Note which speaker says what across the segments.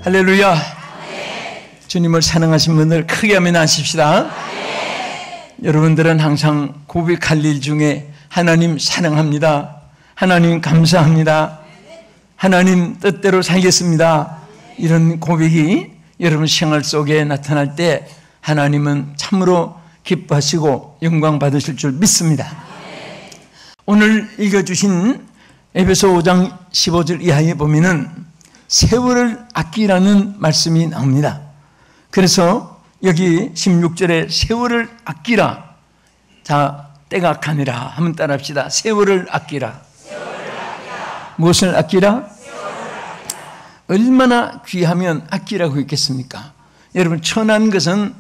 Speaker 1: 할렐루야. 주님을 사랑하신 분들 크게 아멘 하십시다. 여러분들은 항상 고백할 일 중에 하나님 사랑합니다, 하나님 감사합니다, 하나님 뜻대로 살겠습니다, 이런 고백이 여러분 생활 속에 나타날 때 하나님은 참으로 기뻐하시고 영광 받으실 줄 믿습니다. 오늘 읽어주신 에베소 5장 15절 이하에 보면은 세월을 아끼라는 말씀이 나옵니다. 그래서 여기 16절에 세월을 아끼라. 자, 때가 가니라 한번 따라합시다. 세월을 아끼라. 무엇을 아끼라? 얼마나 귀하면 아끼라고 했겠습니까? 여러분, 천한 것은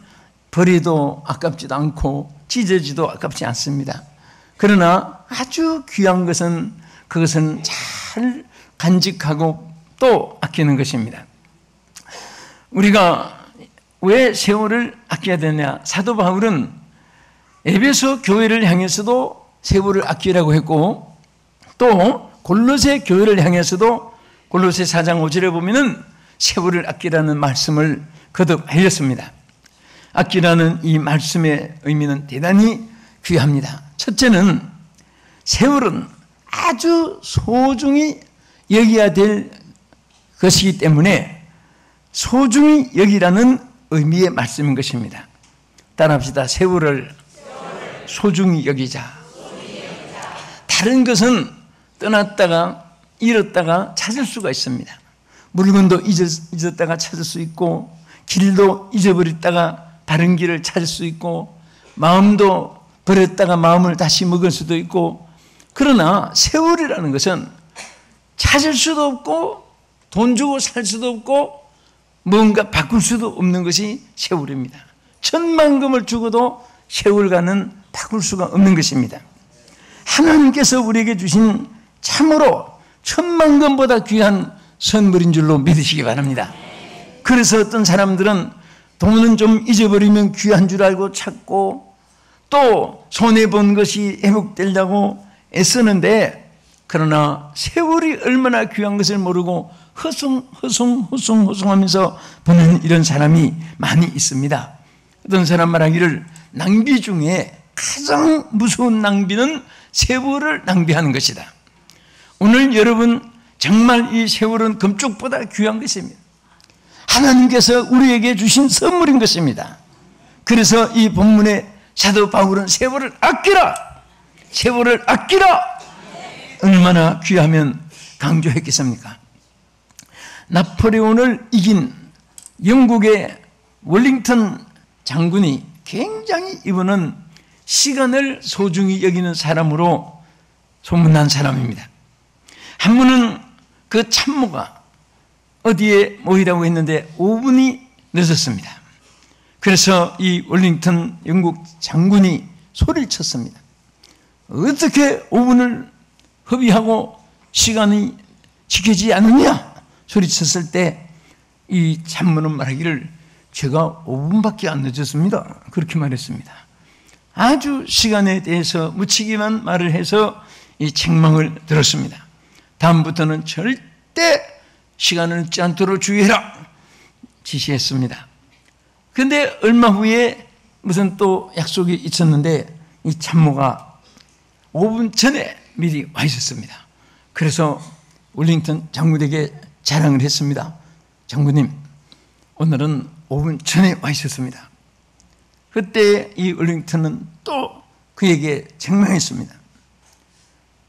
Speaker 1: 버리도 아깝지도 않고 찢어지도 아깝지 않습니다. 그러나 아주 귀한 것은 그것은 잘 간직하고 또 아끼는 것입니다. 우리가 왜 세월을 아껴야 되냐? 사도 바울은 에베소 교회를 향해서도 세월을 아끼라고 했고, 또 골로새 교회를 향해서도 골로새 4장 5절에 보면은 세월을 아끼라는 말씀을 거듭 알렸습니다. 아끼라는 이 말씀의 의미는 대단히 귀합니다. 첫째는 세월은 아주 소중히 여겨야 될 것이기 때문에 소중히 여기라는 의미의 말씀인 것입니다. 따라합시다. 세월을 소중히 여기자. 다른 것은 떠났다가 잃었다가 찾을 수가 있습니다. 물건도 잊었다가 찾을 수 있고, 길도 잊어버렸다가 다른 길을 찾을 수 있고, 마음도 버렸다가 마음을 다시 먹을 수도 있고, 그러나 세월이라는 것은 찾을 수도 없고 돈 주고 살 수도 없고 뭔가 바꿀 수도 없는 것이 세월입니다. 천만금을 주고도 세월과는 바꿀 수가 없는 것입니다. 하나님께서 우리에게 주신 참으로 천만금보다 귀한 선물인 줄로 믿으시기 바랍니다. 그래서 어떤 사람들은 돈은 좀 잊어버리면 귀한 줄 알고 찾고, 또 손해본 것이 회복되려고 애쓰는데, 그러나 세월이 얼마나 귀한 것을 모르고 허송허송하면서 보는 이런 사람이 많이 있습니다. 어떤 사람 말하기를 낭비 중에 가장 무서운 낭비는 세월을 낭비하는 것이다. 오늘 여러분, 정말 이 세월은 금쪽보다 귀한 것입니다. 하나님께서 우리에게 주신 선물인 것입니다. 그래서 이 본문의 사도 바울은 세월을 아끼라, 세월을 아끼라, 얼마나 귀하면 강조했겠습니까? 나폴레온을 이긴 영국의 웰링턴 장군이 굉장히 이분은 시간을 소중히 여기는 사람으로 소문난 사람입니다. 한 번은 그 참모가 어디에 모이라고 했는데 5분이 늦었습니다. 그래서 이 웰링턴 영국 장군이 소리를 쳤습니다. 어떻게 5분을 허비하고 시간이 지켜지지 않느냐 소리쳤을 때 이 참모는 말하기를 제가 5분밖에 안 늦었습니다, 그렇게 말했습니다. 아주 시간에 대해서 묻히기만 말을 해서 이 책망을 들었습니다. 다음부터는 절대 시간을 늦지 않도록 주의해라 지시했습니다. 그런데 얼마 후에 무슨 또 약속이 있었는데 이 참모가 5분 전에 미리 와 있었습니다. 그래서 웰링턴 장군에게 자랑을 했습니다. 장군님, 오늘은 5분 전에 와 있었습니다. 그때 이 웰링턴은 또 그에게 책망했습니다.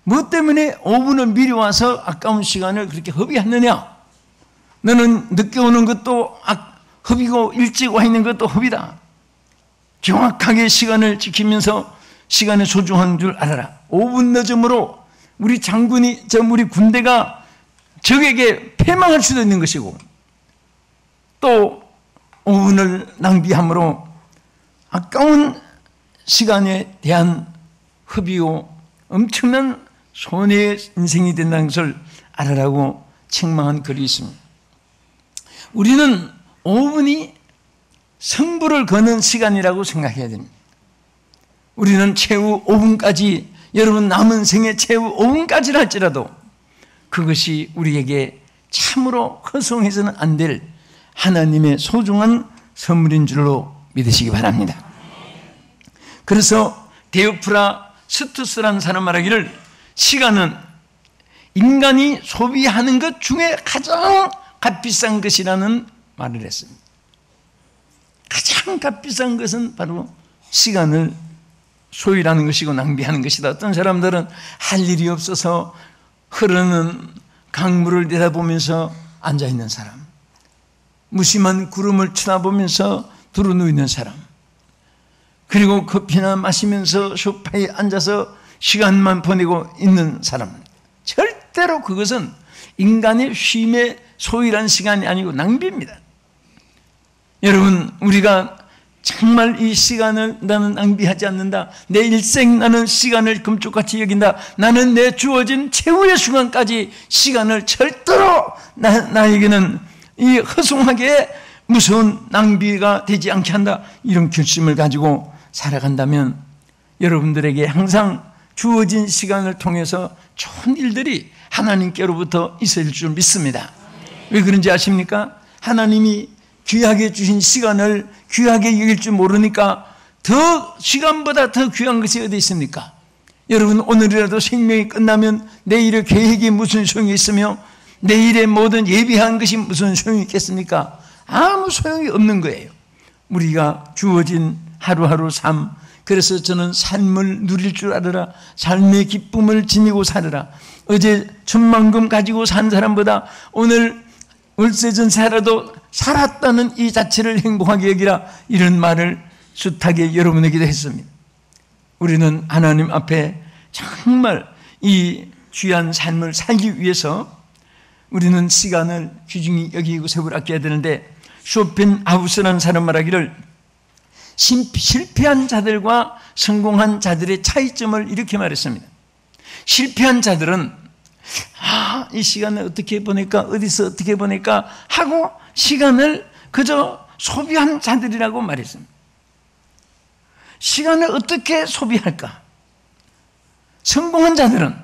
Speaker 1: 무엇 때문에 5분을 미리 와서 아까운 시간을 그렇게 허비하느냐? 너는 늦게 오는 것도 허비고 일찍 와 있는 것도 허비다. 정확하게 시간을 지키면서 시간의 소중한 줄 알아라. 5분 늦음으로 우리 장군이, 우리 군대가 적에게 패망할 수도 있는 것이고, 또 5분을 낭비함으로 아까운 시간에 대한 허비요 엄청난 손해의 인생이 된다는 것을 알아라고 책망한 글이 있습니다. 우리는 5분이 승부를 거는 시간이라고 생각해야 됩니다. 우리는 최후 5분까지, 여러분 남은 생애 최후 5분까지를 할지라도 그것이 우리에게 참으로 허송해서는 안 될 하나님의 소중한 선물인 줄로 믿으시기 바랍니다. 그래서 데오프라 스투스라는 사람 말하기를 시간은 인간이 소비하는 것 중에 가장 값비싼 것이라는 말을 했습니다. 가장 값비싼 것은 바로 시간을 소유하는 것이고 낭비하는 것이다. 어떤 사람들은 할 일이 없어서 흐르는 강물을 내다보면서 앉아있는 사람, 무심한 구름을 쳐다보면서 두루누이는 사람, 그리고 커피나 마시면서 소파에 앉아서 시간만 보내고 있는 사람, 절대로 그것은 인간의 쉼의 소유란 시간이 아니고 낭비입니다. 여러분, 우리가 정말 이 시간을 나는 낭비하지 않는다, 내 일생 나는 시간을 금쪽같이 여긴다, 나는 내 주어진 최후의 순간까지 시간을 절대로 나에게는 이 허송하게 무서운 낭비가 되지 않게 한다, 이런 결심을 가지고 살아간다면 여러분들에게 항상 주어진 시간을 통해서 좋은 일들이 하나님께로부터 있을 줄 믿습니다. 왜 그런지 아십니까? 하나님이 귀하게 주신 시간을 귀하게 여길 줄 모르니까 더 시간보다 더 귀한 것이 어디 있습니까? 여러분, 오늘이라도 생명이 끝나면 내일의 계획이 무슨 소용이 있으며 내일의 모든 예비한 것이 무슨 소용이 있겠습니까? 아무 소용이 없는 거예요. 우리가 주어진 하루하루 삶, 그래서 저는 삶을 누릴 줄 알아라, 삶의 기쁨을 지니고 살아라. 어제 천만금 가지고 산 사람보다 오늘 월세전 살아도 살았다는 이 자체를 행복하게 여기라, 이런 말을 숱하게 여러분에게도 했습니다. 우리는 하나님 앞에 정말 이 귀한 삶을 살기 위해서 우리는 시간을 귀중히 여기고 세월 아껴야 되는데, 쇼펜하우스라는 사람 말하기를 실패한 자들과 성공한 자들의 차이점을 이렇게 말했습니다. 실패한 자들은 이 시간을 어떻게 보낼까, 어디서 어떻게 보낼까 하고 시간을 그저 소비한 자들이라고 말했습니다. 시간을 어떻게 소비할까? 성공한 자들은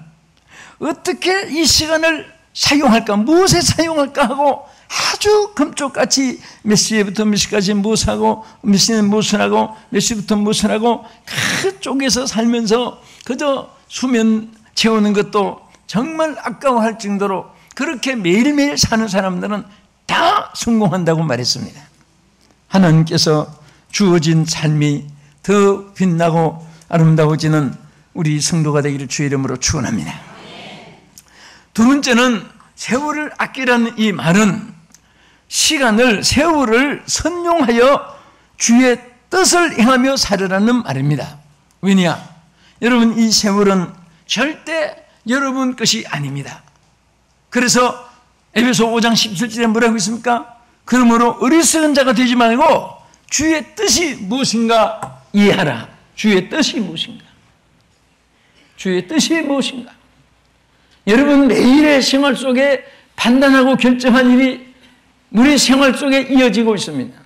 Speaker 1: 어떻게 이 시간을 사용할까, 무엇에 사용할까 하고 아주 금쪽같이 몇 시부터 몇 시까지 무엇을 하고 몇 시는 무엇을 하고 몇 시부터 무엇을 하고 그 쪽에서 살면서 그저 수면 채우는 것도 정말 아까워할 정도로 그렇게 매일매일 사는 사람들은 다 성공한다고 말했습니다. 하나님께서 주어진 삶이 더 빛나고 아름다워지는 우리 성도가 되기를 주의 이름으로 축원합니다. 두 번째는 세월을 아끼라는 이 말은 시간을, 세월을 선용하여 주의 뜻을 행하며 살으라는 말입니다. 왜냐? 여러분, 이 세월은 절대 여러분 것이 아닙니다. 그래서 에베소 5장 17절에 뭐라고 있습니까? 그러므로 어리석은 자가 되지 말고 주의 뜻이 무엇인가 이해하라. 주의 뜻이 무엇인가? 주의 뜻이 무엇인가? 여러분, 매일의 생활 속에 판단하고 결정한 일이 우리 생활 속에 이어지고 있습니다.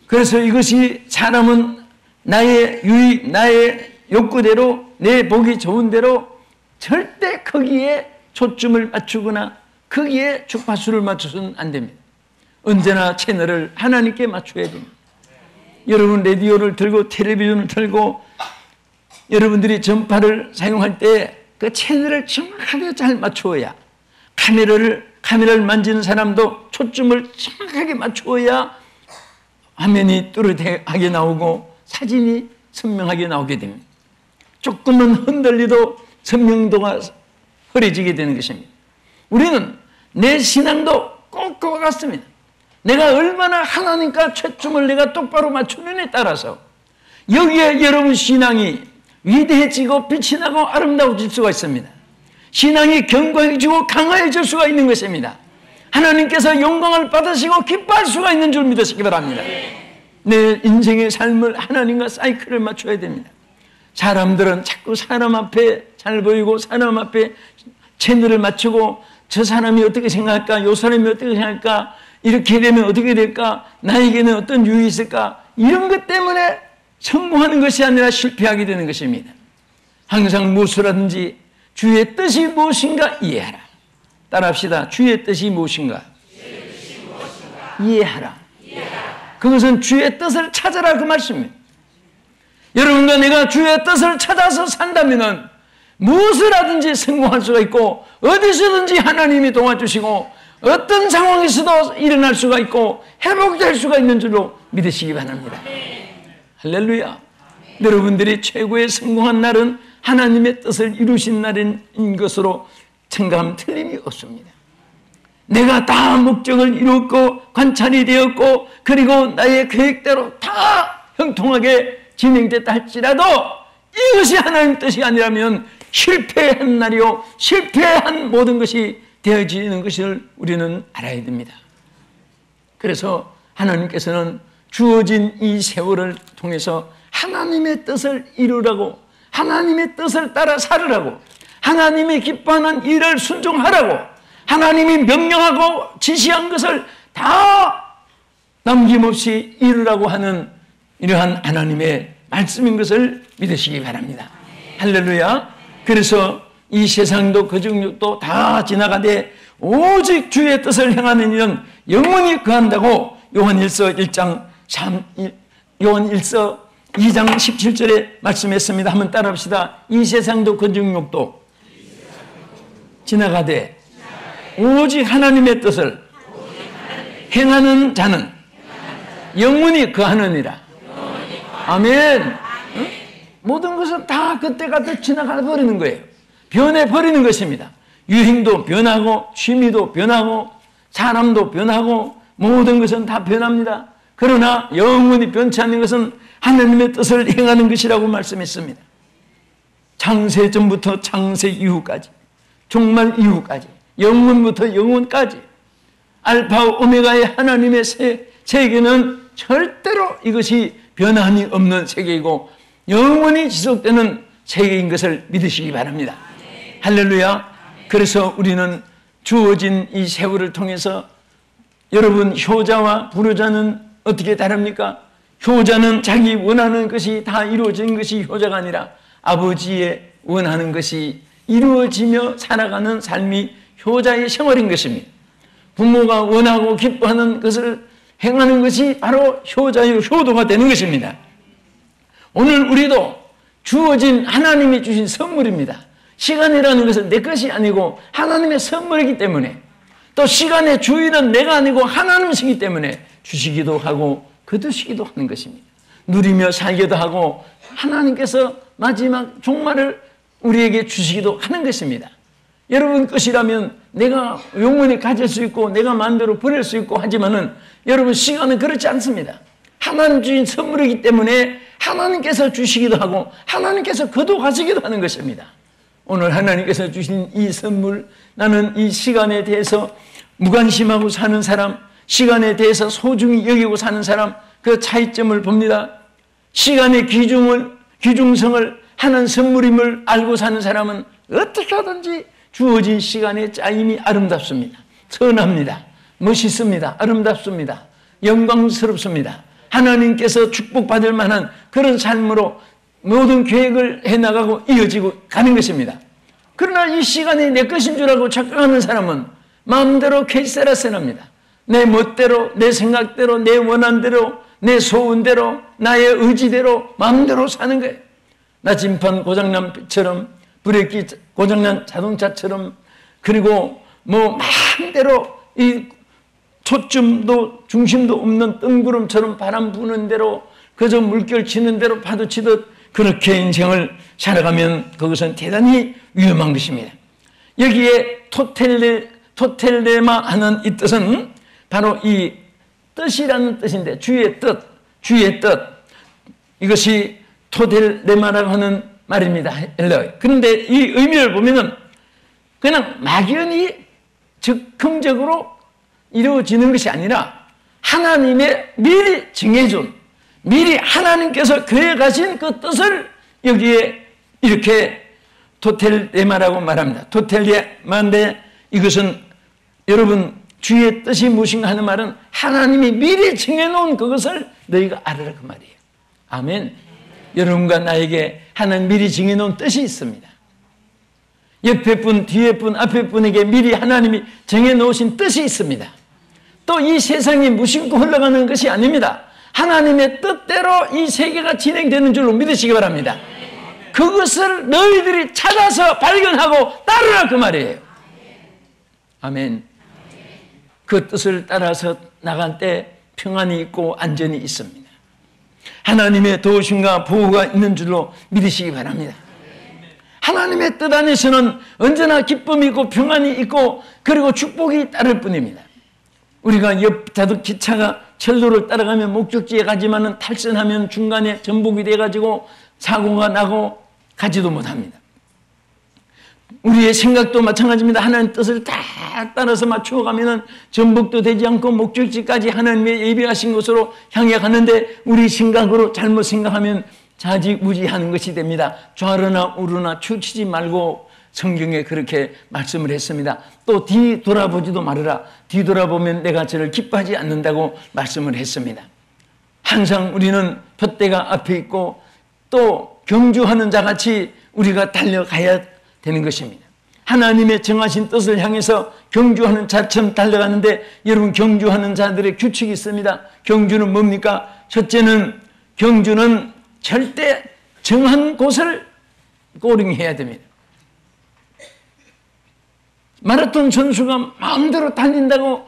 Speaker 1: 그래서 이것이 사람은 나의 유익, 나의 욕구대로, 내 보기 좋은 대로 절대 거기에 초점을 맞추거나 거기에 주파수를 맞춰서는 안 됩니다. 언제나 채널을 하나님께 맞춰야 됩니다. 여러분, 라디오를 들고 텔레비전을 들고 여러분들이 전파를 사용할 때 그 채널을 정확하게 잘 맞추어야, 카메라를 만지는 사람도 초점을 정확하게 맞추어야 화면이 뚜렷하게 나오고 사진이 선명하게 나오게 됩니다. 조금은 흔들리도 선명도가 흐려지게 되는 것입니다. 우리는 내 신앙도 꼭 그와 같습니다. 내가 얼마나 하나님과 초점을 내가 똑바로 맞추느냐에 따라서 여기에 여러분 신앙이 위대해지고 빛이 나고 아름다워질 수가 있습니다. 신앙이 견고해지고 강화해질 수가 있는 것입니다. 하나님께서 영광을 받으시고 기뻐할 수가 있는 줄 믿으시기 바랍니다. 내 인생의 삶을 하나님과 사이클을 맞춰야 됩니다. 사람들은 자꾸 사람 앞에 잘 보이고 사람 앞에 채널을 맞추고 저 사람이 어떻게 생각할까, 요 사람이 어떻게 생각할까, 이렇게 되면 어떻게 될까, 나에게는 어떤 유익이 있을까, 이런 것 때문에 성공하는 것이 아니라 실패하게 되는 것입니다. 항상 무엇을 하든지 주의 뜻이 무엇인가 이해하라. 따라합시다. 주의 뜻이 무엇인가? 이해하라. 그것은 주의 뜻을 찾아라 그 말씀입니다. 여러분과 내가 주의 뜻을 찾아서 산다면 무엇을 하든지 성공할 수가 있고 어디서든지 하나님이 도와주시고 어떤 상황에서도 일어날 수가 있고 회복될 수가 있는 줄로 믿으시기 바랍니다. 할렐루야. 여러분들이 최고의 성공한 날은 하나님의 뜻을 이루신 날인 것으로 생각하면 틀림이 없습니다. 내가 다 목적을 이뤘고 관찰이 되었고 그리고 나의 계획대로 다 형통하게 진행됐다 할지라도 이것이 하나님 뜻이 아니라면 실패한 날이요 실패한 모든 것이 되어지는 것을 우리는 알아야 됩니다. 그래서 하나님께서는 주어진 이 세월을 통해서 하나님의 뜻을 이루라고, 하나님의 뜻을 따라 살으라고, 하나님이 기뻐하는 일을 순종하라고, 하나님이 명령하고 지시한 것을 다 남김없이 이루라고 하는 이러한 하나님의 말씀인 것을 믿으시기 바랍니다. 할렐루야. 그래서 이 세상도 그 정욕도 다 지나가되 오직 주의 뜻을 행하는 이는 영원히 거한다고 요한일서 2장 17절에 말씀했습니다. 한번 따라합시다. 이 세상도 그 정욕도 지나가되 오직 하나님의 뜻을 행하는 자는 영원히 거하느니라. 아멘. 응? 모든 것은 다 그때가 지나가 버리는 거예요. 변해버리는 것입니다. 유행도 변하고 취미도 변하고 사람도 변하고 모든 것은 다 변합니다. 그러나 영원히 변치 않는 것은 하나님의 뜻을 행하는 것이라고 말씀했습니다. 창세 전부터 창세 이후까지, 종말 이후까지, 영원부터 영원까지 알파 오메가의 하나님의 세계는 절대로 이것이 변함이 없는 세계이고 영원히 지속되는 세계인 것을 믿으시기 바랍니다. 할렐루야. 그래서 우리는 주어진 이 세월을 통해서 여러분 효자와 불효자는 어떻게 다릅니까? 효자는 자기 원하는 것이 다 이루어진 것이 효자가 아니라 아버지의 원하는 것이 이루어지며 살아가는 삶이 효자의 생활인 것입니다. 부모가 원하고 기뻐하는 것을 행하는 것이 바로 효자의 효도가 되는 것입니다. 오늘 우리도 주어진 하나님이 주신 선물입니다. 시간이라는 것은 내 것이 아니고 하나님의 선물이기 때문에 또 시간의 주인은 내가 아니고 하나님이시기 때문에 주시기도 하고 거두시기도 하는 것입니다. 누리며 살기도 하고 하나님께서 마지막 종말을 우리에게 주시기도 하는 것입니다. 여러분 것이라면 내가 영원히 가질 수 있고 내가 마음대로 버릴 수 있고 하지만은 여러분 시간은 그렇지 않습니다. 하나님 주신 선물이기 때문에 하나님께서 주시기도 하고 하나님께서 거둬가시기도 하는 것입니다. 오늘 하나님께서 주신 이 선물, 나는 이 시간에 대해서 무관심하고 사는 사람, 시간에 대해서 소중히 여기고 사는 사람, 그 차이점을 봅니다. 시간의 기중성을 하는 선물임을 알고 사는 사람은 어떻게 하든지 주어진 시간의 짜임이 아름답습니다. 선합니다. 멋있습니다. 아름답습니다. 영광스럽습니다. 하나님께서 축복받을 만한 그런 삶으로 모든 계획을 해나가고 이어지고 가는 것입니다. 그러나 이 시간이 내 것인 줄 알고 착각하는 사람은 마음대로 케이세라세납니다. 내 멋대로, 내 생각대로, 내 원한대로, 내 소원대로, 나의 의지대로 마음대로 사는 거예요. 나침반 고장난처럼, 브레이크 고장난 자동차처럼, 그리고 뭐 마음대로 이 초점도 중심도 없는 뜬구름처럼 바람 부는 대로 그저 물결 치는 대로 파도 치듯 그렇게 인생을 살아가면 그것은 대단히 위험한 것입니다. 여기에 토텔레마 하는 이 뜻은 바로 이 뜻이라는 뜻인데 주의 뜻. 이것이 토텔레마라고 하는 말입니다. 그런데 이 의미를 보면은 그냥 막연히 즉흥적으로 이루어지는 것이 아니라 하나님의 미리 정해준, 미리 하나님께서 그려가신 그 뜻을 여기에 이렇게 토텔레마라고 말합니다. 토텔레마인데 이것은 여러분 주의 뜻이 무엇인가 하는 말은 하나님이 미리 정해놓은 그것을 너희가 알아라 그 말이에요. 아멘. 여러분과 나에게 하나님 미리 정해놓은 뜻이 있습니다. 옆에 분, 뒤에 분, 앞에 분에게 미리 하나님이 정해놓으신 뜻이 있습니다. 또 이 세상이 무심코 흘러가는 것이 아닙니다. 하나님의 뜻대로 이 세계가 진행되는 줄로 믿으시기 바랍니다. 그것을 너희들이 찾아서 발견하고 따르라 그 말이에요. 아멘. 그 뜻을 따라서 나간 때 평안이 있고 안전이 있습니다. 하나님의 도우심과 보호가 있는 줄로 믿으시기 바랍니다. 하나님의 뜻 안에서는 언제나 기쁨이 있고 평안이 있고 그리고 축복이 따를 뿐입니다. 우리가 옆 자동 기차가 철도를 따라가면 목적지에 가지만은 탈선하면 중간에 전복이 돼가지고 사고가 나고 가지도 못합니다. 우리의 생각도 마찬가지입니다. 하나님의 뜻을 다 따라서 맞추어가면은 전복도 되지 않고 목적지까지 하나님의 예비하신 곳으로 향해 가는데 우리 생각으로 잘못 생각하면 좌지우지하는 것이 됩니다. 좌르나 우르나 추치지 말고 성경에 그렇게 말씀을 했습니다. 또 뒤돌아보지도 말아라. 뒤돌아보면 내가 저를 기뻐하지 않는다고 말씀을 했습니다. 항상 우리는 푯대가 앞에 있고 또 경주하는 자같이 우리가 달려가야 되는 것입니다. 하나님의 정하신 뜻을 향해서 경주하는 자처럼 달려가는데 여러분 경주하는 자들의 규칙이 있습니다. 경주는 뭡니까? 첫째는 경주는 절대 정한 곳을 꼬링해야 됩니다. 마라톤 선수가 마음대로 달린다고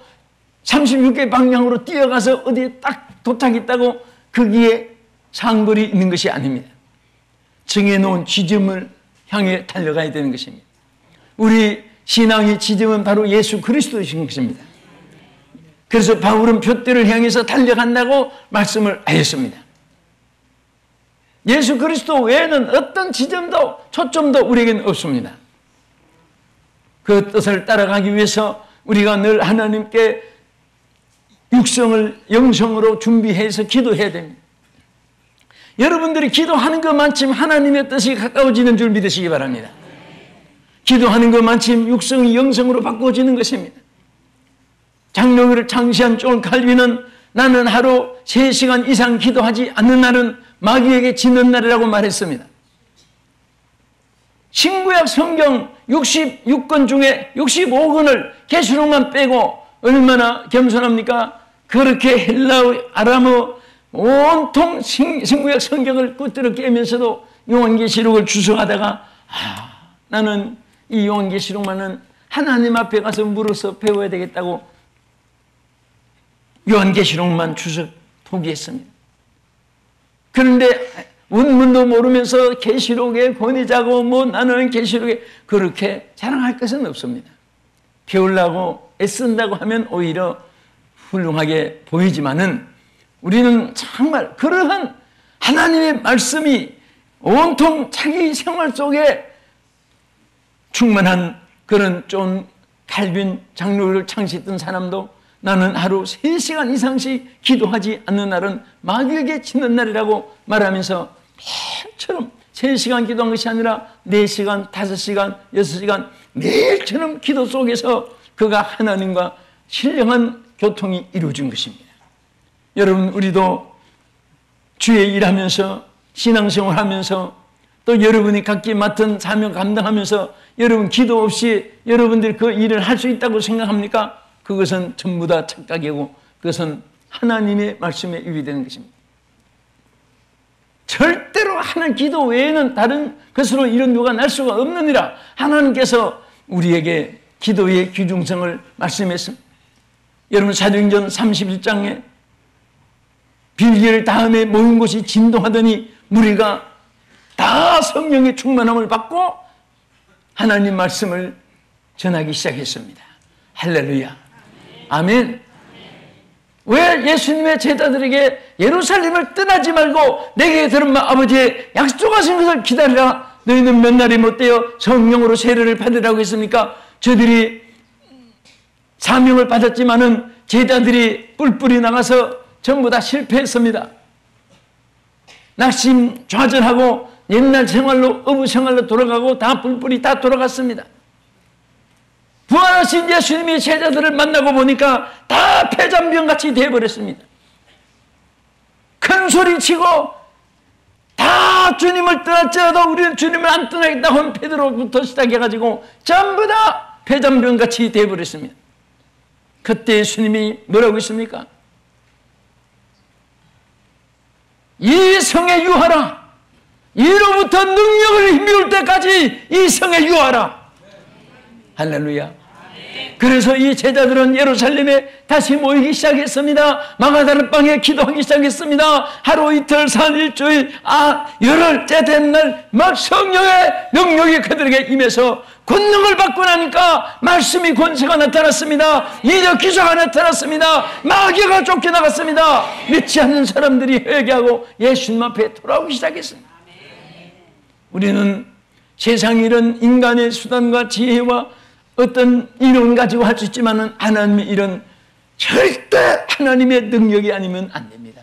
Speaker 1: 36개 방향으로 뛰어가서 어디에 딱 도착했다고 거기에 상벌이 있는 것이 아닙니다. 정해놓은 지점을 향해 달려가야 되는 것입니다. 우리 신앙의 지점은 바로 예수 그리스도이신 것입니다. 그래서 바울은 푯대를 향해서 달려간다고 말씀을 하였습니다. 예수 그리스도 외에는 어떤 지점도 초점도 우리에게는 없습니다. 그 뜻을 따라가기 위해서 우리가 늘 하나님께 육성을 영성으로 준비해서 기도해야 됩니다. 여러분들이 기도하는 것만큼 하나님의 뜻이 가까워지는 줄 믿으시기 바랍니다. 기도하는 것만큼 육성이 영성으로 바꿔지는 것입니다. 장로교를 창시한 존 칼빈은 나는 하루 3시간 이상 기도하지 않는 날은 마귀에게 지는 날이라고 말했습니다. 신구약 성경 66권 중에 65권을 계시록만 빼고 얼마나 겸손합니까? 그렇게 헬라어, 아람어 온통 신구약 성경을 끄트러 깨면서도 요한계시록을 주석하다가 나는 이 요한계시록만은 하나님 앞에 가서 물어서 배워야 되겠다고 요한계시록만 주석 포기했습니다. 그런데 원문도 모르면서 계시록의 권위자고 나는 계시록에 그렇게 자랑할 것은 없습니다. 배우려고 애쓴다고 하면 오히려 훌륭하게 보이지만은 우리는 정말 그러한 하나님의 말씀이 온통 자기 생활 속에 충만한 그런 존 칼빈 장로를 창시했던 사람도 나는 하루 3시간 이상씩 기도하지 않는 날은 마귀에게 지는 날이라고 말하면서 매일처럼 3시간 기도한 것이 아니라 4시간, 5시간, 6시간 매일처럼 기도 속에서 그가 하나님과 신령한 교통이 이루어진 것입니다. 여러분 우리도 주의 일하면서 신앙생활하면서 또 여러분이 각기 맡은 사명 감당하면서 여러분 기도 없이 여러분들이 그 일을 할 수 있다고 생각합니까? 그것은 전부 다 착각이고 그것은 하나님의 말씀에 위배되는 것입니다. 절대로 하는 기도 외에는 다른 것으로 이런 요가 날 수가 없느니라. 하나님께서 우리에게 기도의 귀중성을 말씀했습니다. 여러분 사도행전 31장에 빌기를 다음에 모인 곳이 진동하더니 무리가 다 성령의 충만함을 받고 하나님 말씀을 전하기 시작했습니다. 할렐루야. 아멘. 왜 예수님의 제자들에게 예루살렘을 떠나지 말고 내게 들은 아버지의 약속하신 것을 기다리라. 너희는 몇 날이 못되어 성령으로 세례를 받으라고 했습니까? 저들이 사명을 받았지만은 제자들이 뿔뿔이 나가서 전부 다 실패했습니다. 낙심 좌절하고 옛날 생활로 어부 생활로 돌아가고 다 뿔뿔이 다 돌아갔습니다. 부활하신 예수님이 제자들을 만나고 보니까 다 폐잔병같이 되어버렸습니다. 큰 소리치고 다 주님을 떠났지라도 우리는 주님을 안 떠나겠다 한 베드로부터 시작해가지고 전부 다 폐잔병같이 되어버렸습니다. 그때 예수님이 뭐라고 했습니까? 이 성에 유하라. 이로부터 능력을 힘미울 때까지 이 성에 유하라. 할렐루야. 그래서 이 제자들은 예루살렘에 다시 모이기 시작했습니다. 마가다락방에 기도하기 시작했습니다. 하루 이틀 산 일주일 열흘째 된 날 막 성령의 능력이 그들에게 임해서 권능을 받고 나니까 말씀이 권세가 나타났습니다. 이적 기사가 나타났습니다. 마귀가 쫓겨나갔습니다. 믿지 않는 사람들이 회개하고 예수님 앞에 돌아오기 시작했습니다. 우리는 세상 이런 인간의 수단과 지혜와 어떤 이론 가지고 할 수 있지만은 하나님의 일은 절대 하나님의 능력이 아니면 안 됩니다.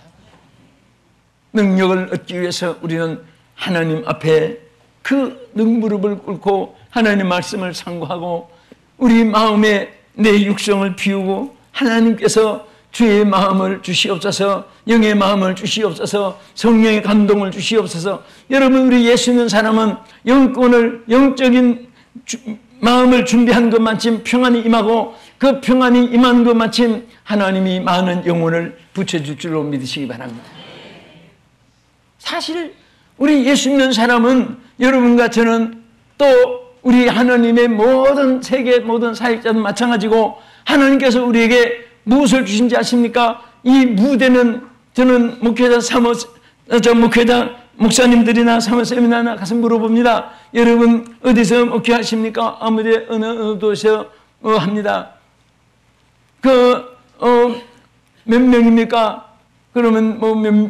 Speaker 1: 능력을 얻기 위해서 우리는 하나님 앞에 그 능무릎을 꿇고 하나님 말씀을 상고하고 우리 마음에 내 육성을 비우고 하나님께서 주의 마음을 주시옵소서, 영의 마음을 주시옵소서, 성령의 감동을 주시옵소서. 여러분, 우리 예수 믿는 사람은 영적인 마음을 준비한 것만큼 평안이 임하고 그 평안이 임한 것만큼 하나님이 많은 영혼을 붙여줄 줄로 믿으시기 바랍니다. 사실 우리 예수 믿는 사람은 여러분과 저는 또 우리 하나님의 모든 세계 모든 사역자는 마찬가지고 하나님께서 우리에게 무엇을 주신지 아십니까? 이 무대는 저는 목사님들이나 사모님이나 가서 물어봅니다. 여러분 어디서 목회하십니까? 아무데 어느 도시에서 합니다. 몇 명입니까? 그러면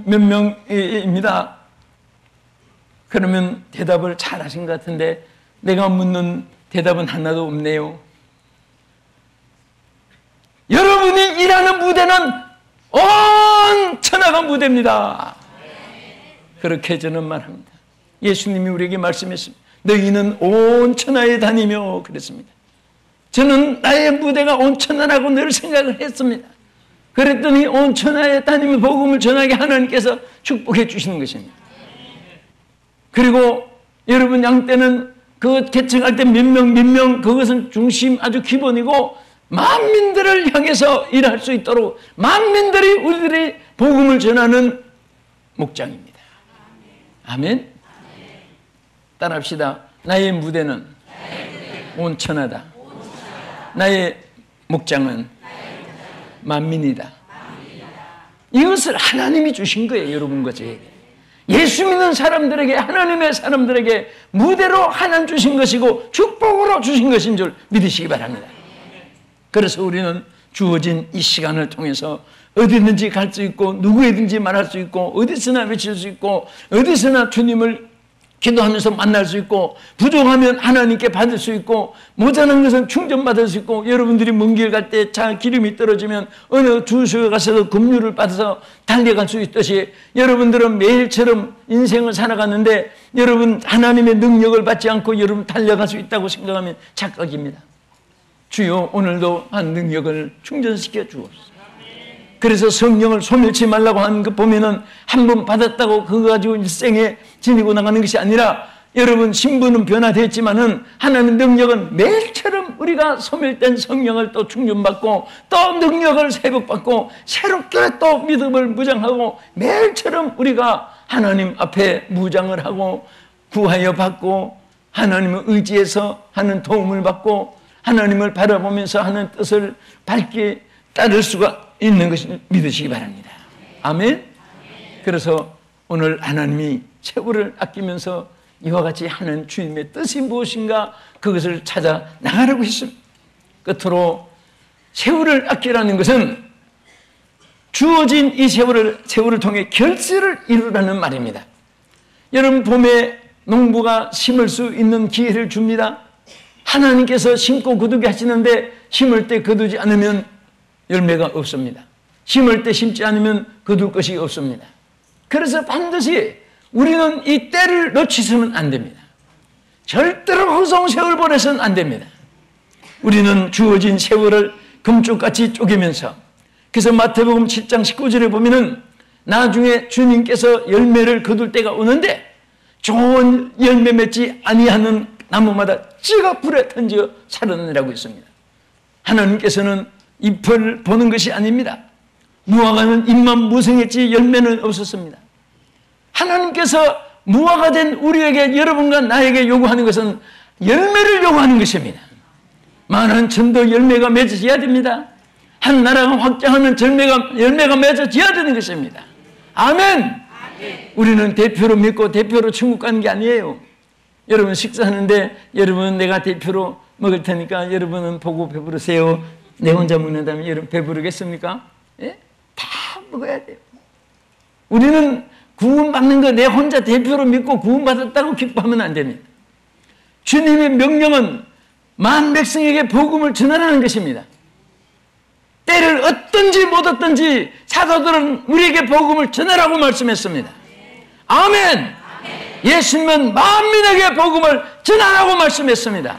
Speaker 1: 몇 명입니다. 그러면 대답을 잘 하신 것 같은데 내가 묻는 대답은 하나도 없네요. 여러분이 일하는 무대는 온 천하가 무대입니다. 그렇게 저는 말합니다. 예수님이 우리에게 말씀했습니다. 너희는 온 천하에 다니며 그랬습니다. 저는 나의 무대가 온 천하라고 늘 생각을 했습니다. 그랬더니 온 천하에 다니며 복음을 전하게 하나님께서 축복해 주시는 것입니다. 그리고 여러분 양떼는 그 개척할 때 몇 명 그것은 중심 아주 기본이고 만민들을 향해서 일할 수 있도록 만민들이 우리들이 복음을 전하는 목장입니다. 아멘. 따라합시다. 나의 무대는 온 천하다. 나의 목장은 만민이다. 이것을 하나님이 주신 거예요. 여러분과 저에게. 예수 믿는 사람들에게 하나님의 사람들에게 무대로 하나님 주신 것이고 축복으로 주신 것인 줄 믿으시기 바랍니다. 그래서 우리는 주어진 이 시간을 통해서 어디든지 갈 수 있고 누구에든지 말할 수 있고 어디서나 외칠 수 있고 어디서나 주님을 기도하면서 만날 수 있고 부족하면 하나님께 받을 수 있고 모자란 것은 충전받을 수 있고 여러분들이 먼 길 갈 때 차 기름이 떨어지면 어느 주소에 가서도 급류를 받아서 달려갈 수 있듯이 여러분들은 매일처럼 인생을 살아가는데 여러분 하나님의 능력을 받지 않고 여러분 달려갈 수 있다고 생각하면 착각입니다. 주여 오늘도 한 능력을 충전시켜 주옵소서. 그래서 성령을 소멸치 말라고 하는 거 보면은 한 번 받았다고 그거 가지고 일생에 지니고 나가는 것이 아니라 여러분 신분은 변화됐지만은 하나님의 능력은 매일처럼 우리가 소멸된 성령을 또 충전받고 또 능력을 회복받고 새롭게 또 믿음을 무장하고 매일처럼 우리가 하나님 앞에 무장을 하고 구하여 받고 하나님을 의지해서 하는 도움을 받고 하나님을 바라보면서 하는 뜻을 밝게 따를 수가 있는 것을 믿으시기 바랍니다. 아멘. 그래서 오늘 하나님이 최후를 아끼면서 이와 같이 하는 주님의 뜻이 무엇인가 그것을 찾아 나가라고 했습니다. 끝으로 세월을 아끼라는 것은 주어진 이 세월을 통해 결실을 이루라는 말입니다. 여러분 봄에 농부가 심을 수 있는 기회를 줍니다. 하나님께서 심고 거두게 하시는데 심을 때 거두지 않으면 열매가 없습니다. 심을 때 심지 않으면 거둘 것이 없습니다. 그래서 반드시 우리는 이 때를 놓치서는 안 됩니다. 절대로 허송 세월 보내서는 안 됩니다. 우리는 주어진 세월을 금쪽같이 쪼개면서 그래서 마태복음 7장 19절에 보면은 나중에 주님께서 열매를 거둘 때가 오는데 좋은 열매 맺지 아니하는 나무마다 찌가 불에 던져 살아내라고 했습니다. 하나님께서는 잎을 보는 것이 아닙니다. 무화과는 잎만 무성했지 열매는 없었습니다. 하나님께서 무화과 된 우리에게, 여러분과 나에게 요구하는 것은 열매를 요구하는 것입니다. 많은 전도 열매가 맺어져야 됩니다. 한 나라가 확장하는 열매가 맺어져야 되는 것입니다. 아멘. 우리는 대표로 믿고 대표로 천국 가는 게 아니에요. 여러분 식사하는데 여러분 내가 대표로 먹을 테니까 여러분은 보고 배부르세요. 내 혼자 먹는다면 여러분 배부르겠습니까? 예? 다 먹어야 돼요. 우리는 구원받는 거 내 혼자 대표로 믿고 구원받았다고 기뻐하면 안 됩니다. 주님의 명령은 만 백성에게 복음을 전하라는 것입니다. 때를 얻든지 못 얻든지 사도들은 우리에게 복음을 전하라고 말씀했습니다. 아멘. 예수님은 만민에게 복음을 전하라고 말씀했습니다.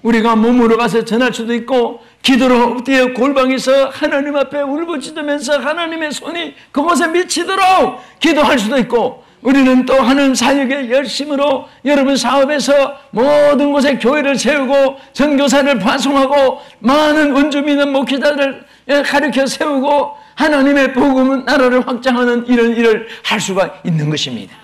Speaker 1: 우리가 몸으로 가서 전할 수도 있고 기도로 엎드려 골방에서 하나님 앞에 울부짖으면서 하나님의 손이 그곳에 미치도록 기도할 수도 있고, 우리는 또 하는 사역에 열심으로 여러분 사업에서 모든 곳에 교회를 세우고 선교사를 파송하고 많은 원주민은 목회자를 가르쳐 세우고 하나님의 복음 나라를 확장하는 이런 일을 할 수가 있는 것입니다.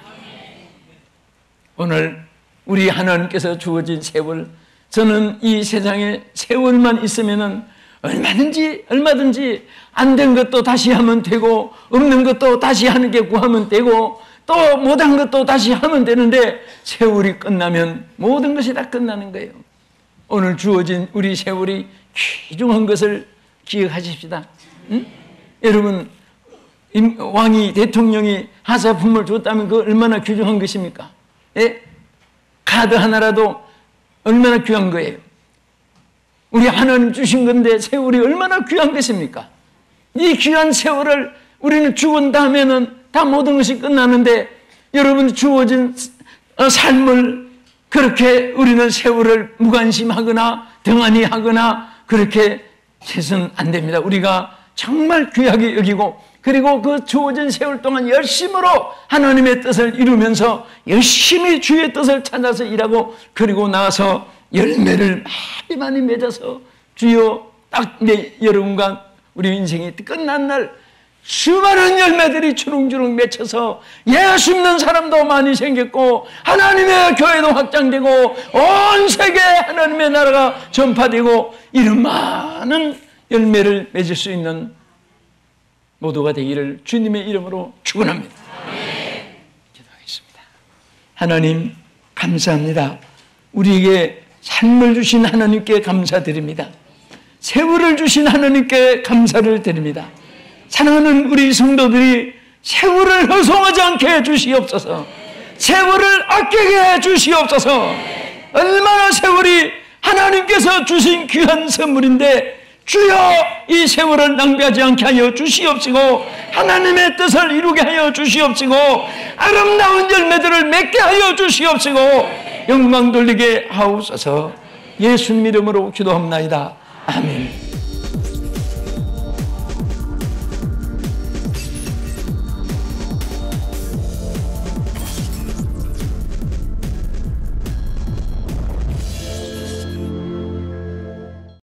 Speaker 1: 오늘 우리 하나님께서 주어진 세월, 저는 이 세상에 세월만 있으면은 얼마든지 안 된 것도 다시 하면 되고 없는 것도 다시 하는 게 구하면 되고 또 못한 것도 다시 하면 되는데, 세월이 끝나면 모든 것이 다 끝나는 거예요. 오늘 주어진 우리 세월이 귀중한 것을 기억하십시다. 응? 여러분 왕이 대통령이 하사품을 줬다면 그 얼마나 귀중한 것입니까? 예? 카드 하나라도 얼마나 귀한 거예요. 우리 하나님 주신 건데 세월이 얼마나 귀한 것입니까? 이 귀한 세월을 우리는 죽은 다음에는 다 모든 것이 끝나는데, 여러분 주어진 삶을 그렇게 우리는 세월을 무관심하거나 등한히 하거나 그렇게 해서는 안 됩니다. 우리가 정말 귀하게 여기고, 그리고 그 주어진 세월 동안 열심으로 하나님의 뜻을 이루면서 열심히 주의 뜻을 찾아서 일하고, 그리고 나서 열매를 많이 맺어서 주여 딱 여러분과 우리 인생이 끝난 날 수많은 열매들이 주렁주렁 맺혀서 예수 믿는 사람도 많이 생겼고 하나님의 교회도 확장되고 온 세계에 하나님의 나라가 전파되고 이런 많은 열매를 맺을 수 있는 모두가 되기를 주님의 이름으로 축원합니다. 기도하겠습니다. 하나님 감사합니다. 우리에게 삶을 주신 하나님께 감사드립니다. 세월을 주신 하나님께 감사를 드립니다. 사랑하는 우리 성도들이 세월을 허송하지 않게 해주시옵소서. 세월을 아끼게 해주시옵소서. 얼마나 세월이 하나님께서 주신 귀한 선물인데 주여 이 세월을 낭비하지 않게 하여 주시옵시고 하나님의 뜻을 이루게 하여 주시옵시고 아름다운 열매들을 맺게 하여 주시옵시고 영광 돌리게 하옵소서. 예수님 이름으로 기도합나이다. 아멘.